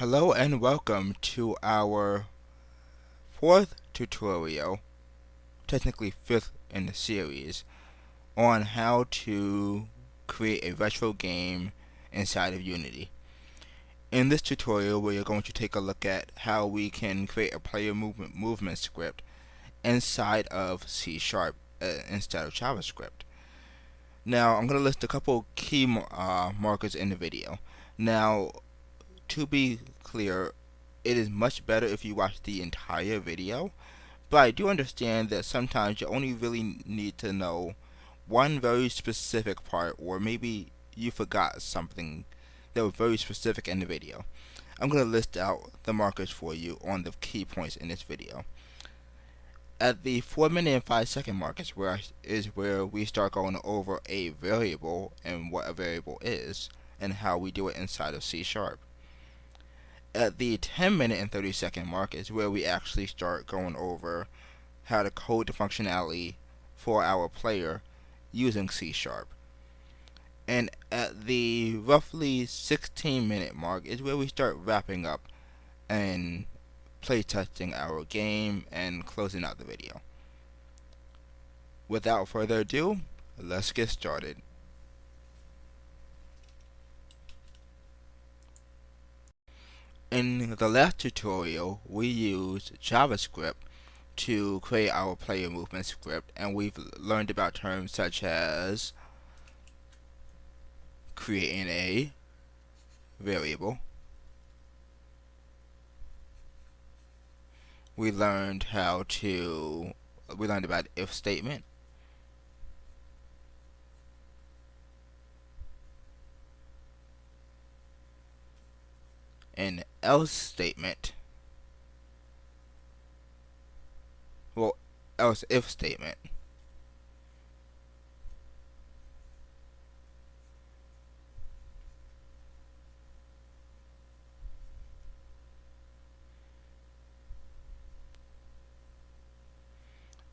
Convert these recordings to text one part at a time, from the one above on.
Hello and welcome to our fourth tutorial, technically fifth in the series, on how to create a retro game inside of Unity. In this tutorial, we are going to take a look at how we can create a player movement script inside of C# instead of JavaScript. Now, I'm going to list a couple key markers in the video. Now, to be clear, it is much better if you watch the entire video, but I do understand that sometimes you only really need to know one very specific part, or maybe you forgot something that was very specific in the video. I'm going to list out the markers for you on the key points in this video. At the 4-minute and 5-second mark is where we start going over a variable and what a variable is and how we do it inside of C#. At the 10-minute and 30-second mark is where we actually start going over how to code the functionality for our player using C#. And at the roughly 16-minute mark is where we start wrapping up and playtesting our game and closing out the video. Without further ado, let's get started. In the last tutorial, we used JavaScript to create our player movement script, and we've learned about terms such as creating a variable. We learned about if statement, an else statement, else if statement,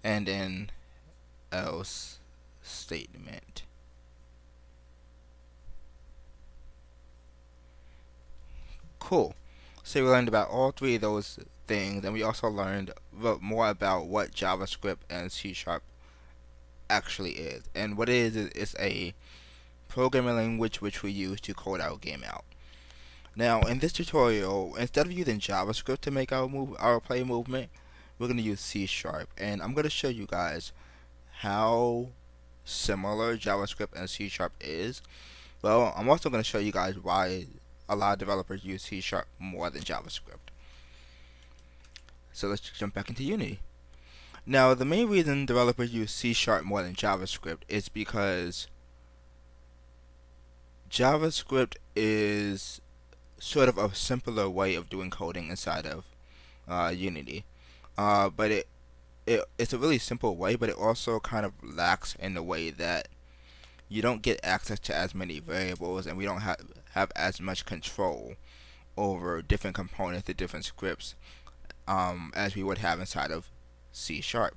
and an else statement. Cool. So we learned about all three of those things, and we also learned more about what JavaScript and C# actually is. And what it is a programming language which we use to code our game out. Now, in this tutorial, instead of using JavaScript to make our play movement, we're going to use C#, and I'm going to show you guys how similar JavaScript and C# is. Well, I'm also going to show you guys why a lot of developers use C# more than JavaScript. So let's jump back into Unity. Now, the main reason developers use C# more than JavaScript is because JavaScript is sort of a simpler way of doing coding inside of Unity. But it's a really simple way, but it also kind of lacks in the way that you don't get access to as many variables, and we don't have as much control over different components, the different scripts, as we would have inside of C#. So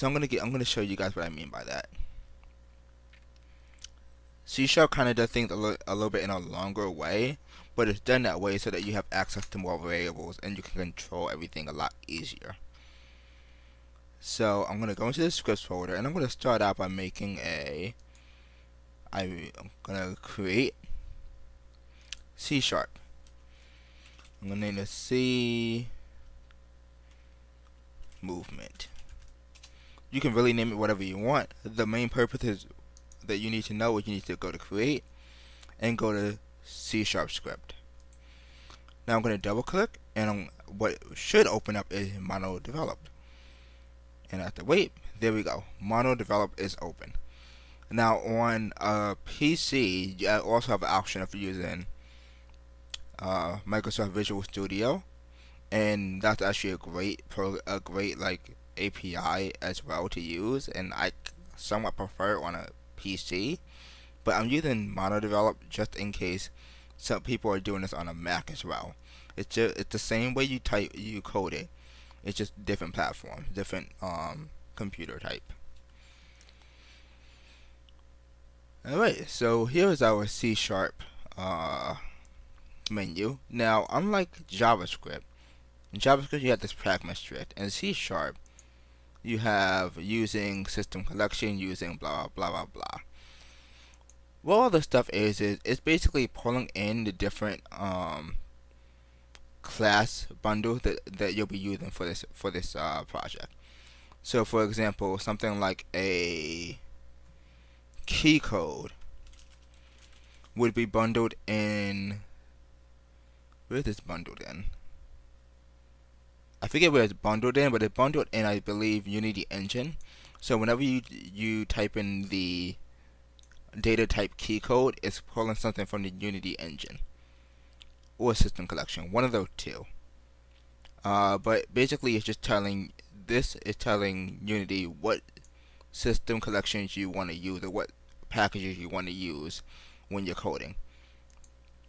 I'm gonna show you guys what I mean by that. C# kind of does things a little bit in a longer way, but it's done that way so that you have access to more variables and you can control everything a lot easier. So I'm gonna go into the scripts folder, and I'm gonna start out by making I'm gonna create C#. I'm gonna name it C movement. You can really name it whatever you want. The main purpose is that you need to know is you need to go to create and go to C# script. Now I'm going to double click, and what should open up is mono developed. And I have to wait. There we go. Mono developed is open. Now on a PC, you also have an option of using Microsoft Visual Studio, and that's actually a great like API as well to use, and I somewhat prefer it on a PC, but I'm using mono developed just in case some people are doing this on a Mac as well. It's the same way you code it. It's just different platforms, different computer type. Alright, so here's our C# menu. Now, unlike JavaScript, in JavaScript you have this pragma strict, and C Sharp you have using system collection, using blah blah blah blah blah. What all this stuff is it's basically pulling in the different class bundles that you'll be using for this project. So, for example, something like a key code would be bundled in. Where is this bundled in? I forget where it's bundled in, but it's bundled in, I believe, Unity Engine. So whenever you type in the data type key code, it's pulling something from the Unity Engine or system collection, one of those two. But basically, it's just telling Unity what system collections you want to use or what packages you want to use when you're coding.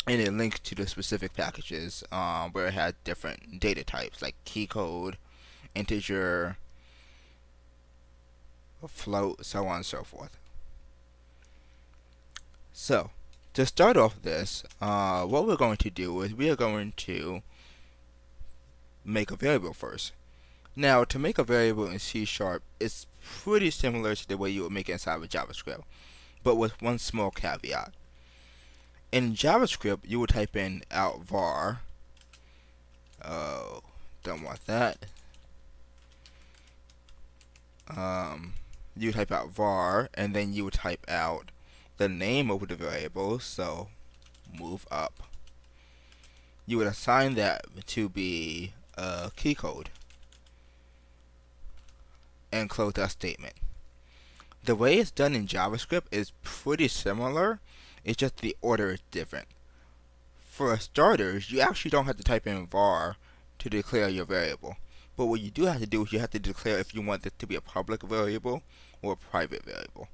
And it links to the specific packages where it has different data types like key code, integer, float, so on and so forth. So, to start off this, what we're going to do is we are going to make a variable first. Now, to make a variable in C Sharp, it's pretty similar to the way you would make it inside of JavaScript, but with one small caveat. In JavaScript, you would type in out var. Oh, don't want that. You type out var, and then you would type out the name of the variable, so move up. You would assign that to be a key code and close that statement. The way it's done in JavaScript is pretty similar. It's just the order is different. For starters, you actually don't have to type in var to declare your variable. But what you do have to do is you have to declare if you want it to be a public variable or a private variable.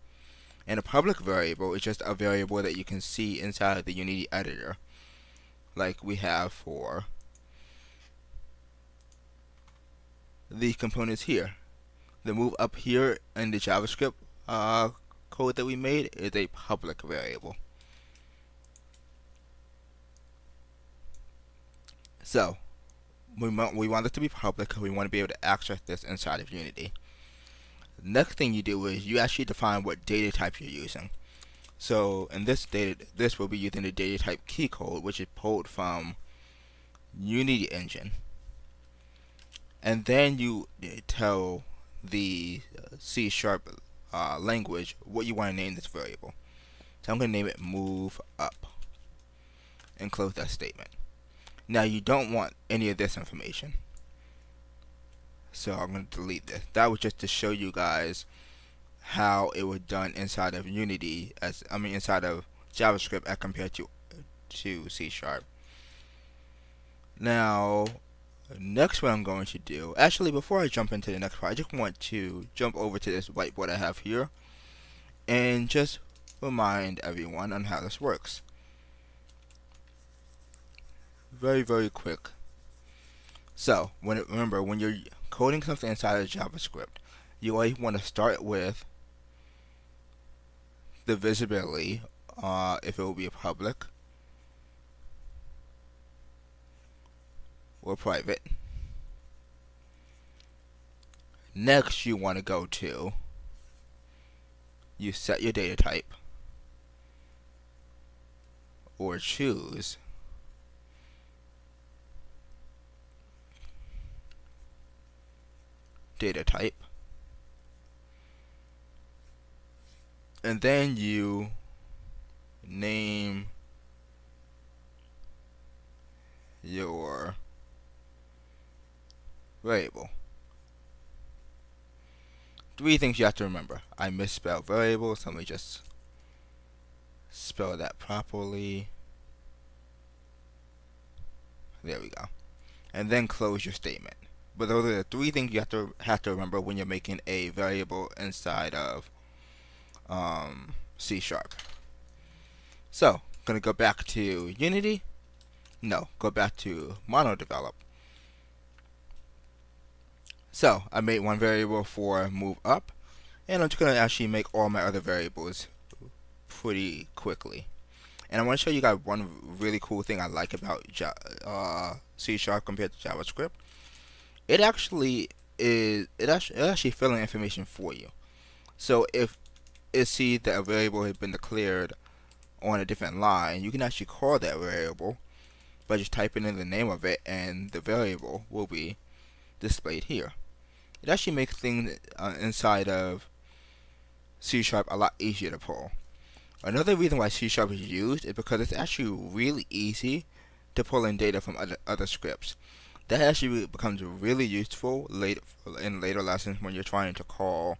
And a public variable is just a variable that you can see inside of the Unity editor, like we have for the components here. The move up here in the JavaScript code that we made is a public variable. So, we want it to be public because we want to be able to access this inside of Unity. The next thing you do is you actually define what data type you're using. So, in this will be using the data type key code, which is pulled from Unity Engine. And then you tell the C Sharp language what you want to name this variable. So I'm going to name it move up and close that statement. Now you don't want any of this information, so I'm going to delete this. That was just to show you guys how it was done inside of Unity, inside of JavaScript as compared to C Sharp. Now, next what I'm going to do, actually before I jump into the next part, I just want to jump over to this whiteboard I have here and just remind everyone on how this works. Very, very quick. So, remember, when you're coding something inside of JavaScript, you always want to start with the visibility, if it will be a public or private. Next, you want to go to, you set your data type, or choose data type, and then you name your variable. Three things you have to remember. I misspelled variable, so let me just spell that properly. There we go. And then close your statement. But those are the three things you have to remember when you're making a variable inside of C Sharp. So, gonna go back to Unity. No, go back to MonoDevelop. So, I made one variable for move up, and I'm just gonna actually make all my other variables pretty quickly. And I want to show you guys one really cool thing I like about C# compared to JavaScript. It actually it actually filling information for you. So if it sees that a variable has been declared on a different line, you can actually call that variable by just typing in the name of it, and the variable will be displayed here. It actually makes things inside of C# a lot easier to pull. Another reason why C# is used is because it's actually really easy to pull in data from other scripts. That actually becomes really useful in later lessons when you're trying to call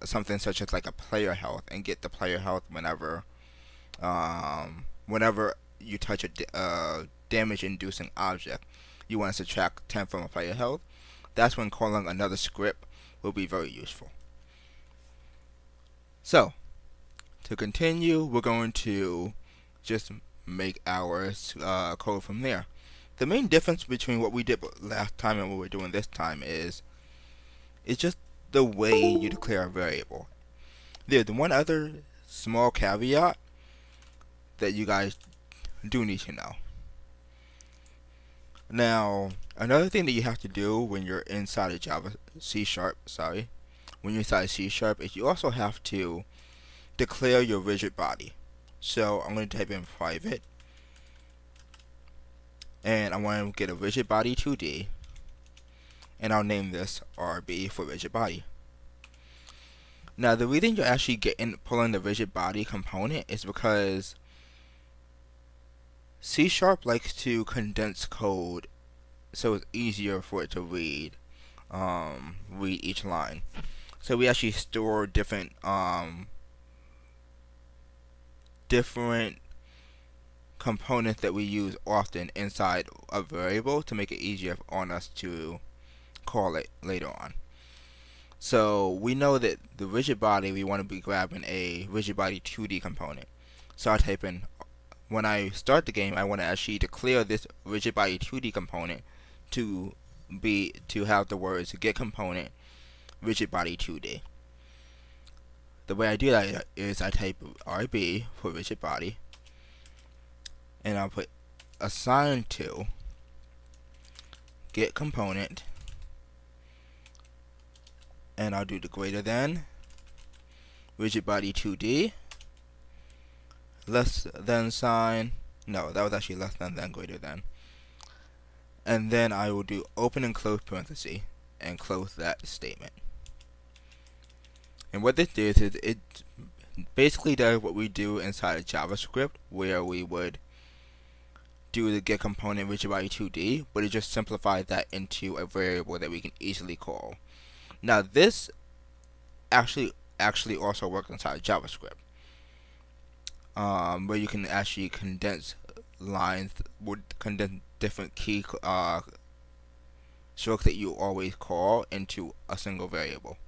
something such as like a player health and get the player health whenever you touch a damage-inducing object. You want to subtract 10 from a player health. That's when calling another script will be very useful. So, to continue, we're going to just make our code from there. The main difference between what we did last time and what we're doing this time is just the way you declare a variable. There's one other small caveat that you guys do need to know. Now, another thing that you have to do when you're inside of when you're inside C# is you also have to declare your rigid body. So I'm going to type in private, and I want to get a rigid body 2D, and I'll name this RB for rigid body. Now, the reason you're actually pulling the rigid body component is because C# likes to condense code so it's easier for it to read each line. So we actually store different components that we use often inside a variable to make it easier on us to call it later on. So we know that the rigid body, we want to be grabbing a rigid body 2D component. So I type in, when I start the game, I want to actually declare this rigid body 2D component to have the words get component rigid body 2D. The way I do that is I type RB for rigid body, and I'll put assign to get component, and I'll do the greater than rigid body 2D less than sign. No, that was actually less than greater than. And then I will do open and close parenthesis and close that statement. And what this does is it basically does what we do inside of JavaScript, where we would do the get component rigid body 2D, but it just simplifies that into a variable that we can easily call. Now this actually also works inside JavaScript, where you can actually condense lines, condense different key strokes that you always call into a single variable.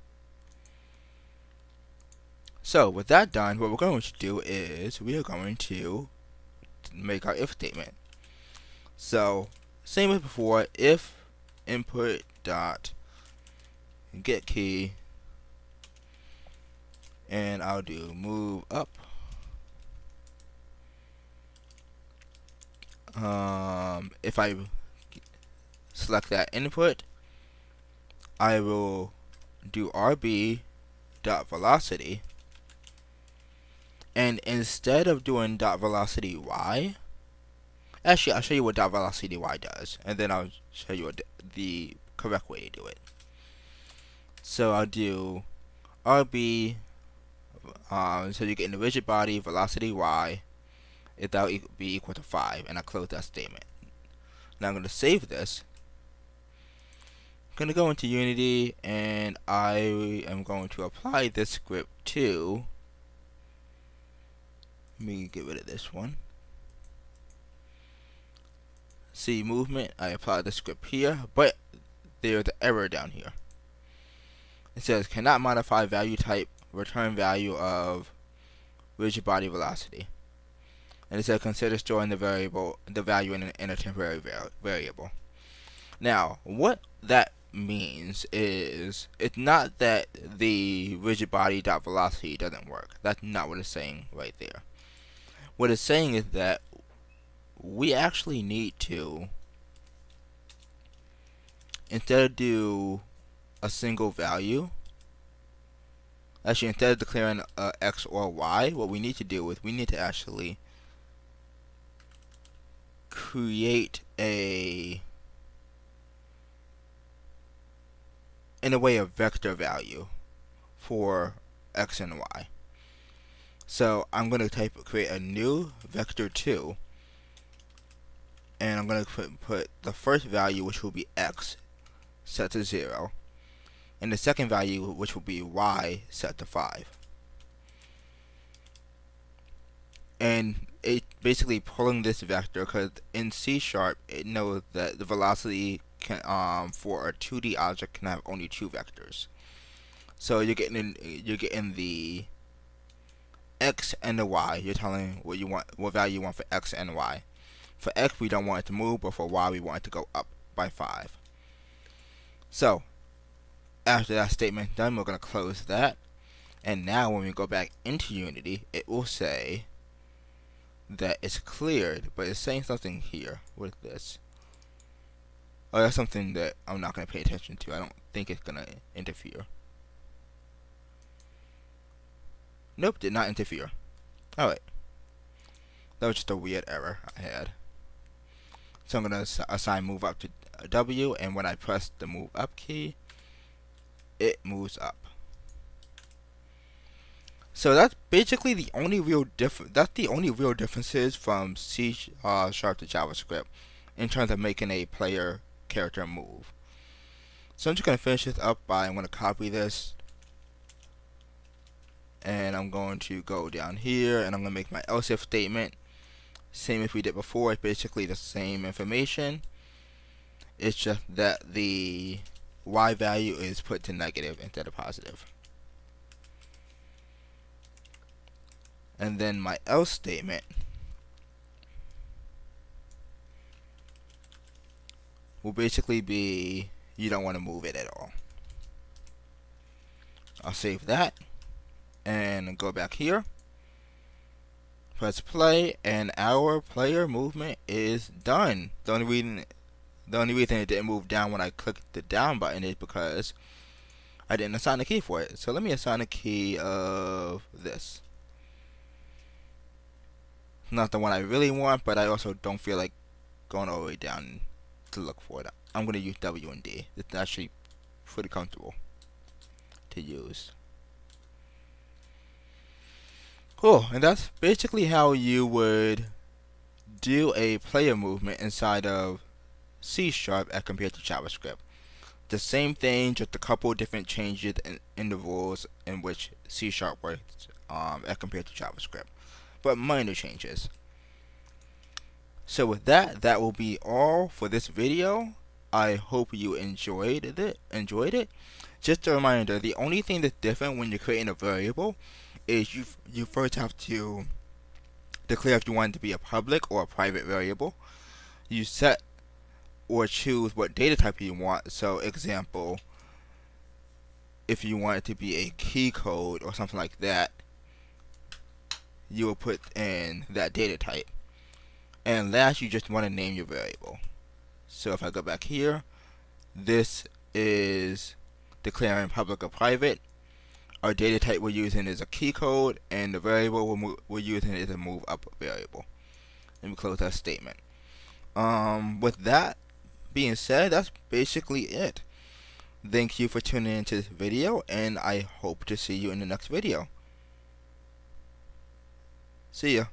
So with that done, what we're going to do is we are going to make our if statement. So same as before, if input dot get key, and I'll do move up. If I select that input, I will do RB dot velocity, and instead of doing dot velocity y, actually I'll show you what dot velocity y does, and then I'll show you what the correct way to do it. So I'll do RB, so you get in the rigid body velocity y, that will be equal to 5, and I close that statement. Now I'm going to save this. I'm going to go into Unity, and I am going to apply this script to, let me get rid of this one. See movement, I apply the script here, but there's an error down here. It says cannot modify value type return value of rigid body velocity. And it says consider storing the value in a temporary variable. Now, what that means is it's not that the rigid body dot velocity doesn't work. That's not what it's saying right there. what it's saying is that we actually need to, instead of do a single value, actually instead of declaring x or y, what we need to do is we need to actually create in a way a vector value for x and y. So I'm going to create a new vector2, and I'm going to put the first value, which will be x, set to 0, and the second value, which will be y, set to 5. And it basically pulling this vector, because in C# it knows that the velocity can for a 2D object can have only 2 vectors. So you're getting the x and the y. You're telling what value you want for x and y. For x we don't want it to move, but for y we want it to go up by 5. So after that statement done, we're going to close that. And now when we go back into Unity, it will say that it's cleared, but it's saying something here with this. Oh, that's something that I'm not going to pay attention to. I don't think it's going to interfere. Nope, did not interfere. Alright. That was just a weird error I had. So I'm going to assign move up to W, and when I press the move up key, it moves up. So that's basically the only real differences from C# to JavaScript in terms of making a player character move. So I'm just going to finish this up by, I'm going to copy this, and I'm going to go down here, and I'm going to make my else if statement. Same as we did before, it's basically the same information. It's just that the y value is put to negative instead of positive. And then my else statement will basically be you don't want to move it at all. I'll save that and go back here, press play, and our player movement is done. The only reason it didn't move down when I clicked the down button is because I didn't assign a key for it. So let me assign a key of this. Not the one I really want, but I also don't feel like going all the way down to look for it. I'm going to use W and D. It's actually pretty comfortable to use. Cool, and that's basically how you would do a player movement inside of C# as compared to JavaScript. The same thing, just a couple different changes in the rules in which C# works as compared to JavaScript, but minor changes. So with that, that will be all for this video. I hope you enjoyed it. Just a reminder, the only thing that's different when you're creating a variable is you first have to declare if you want it to be a public or a private variable. You set or choose what data type you want. So example, if you want it to be a key code or something like that, you will put in that data type. And last, you just want to name your variable. So if I go back here, this is declaring public or private. Our data type we're using is a key code, and the variable we're using is a move up variable. Let me close that statement. With that being said, that's basically it. Thank you for tuning into this video, and I hope to see you in the next video. See ya.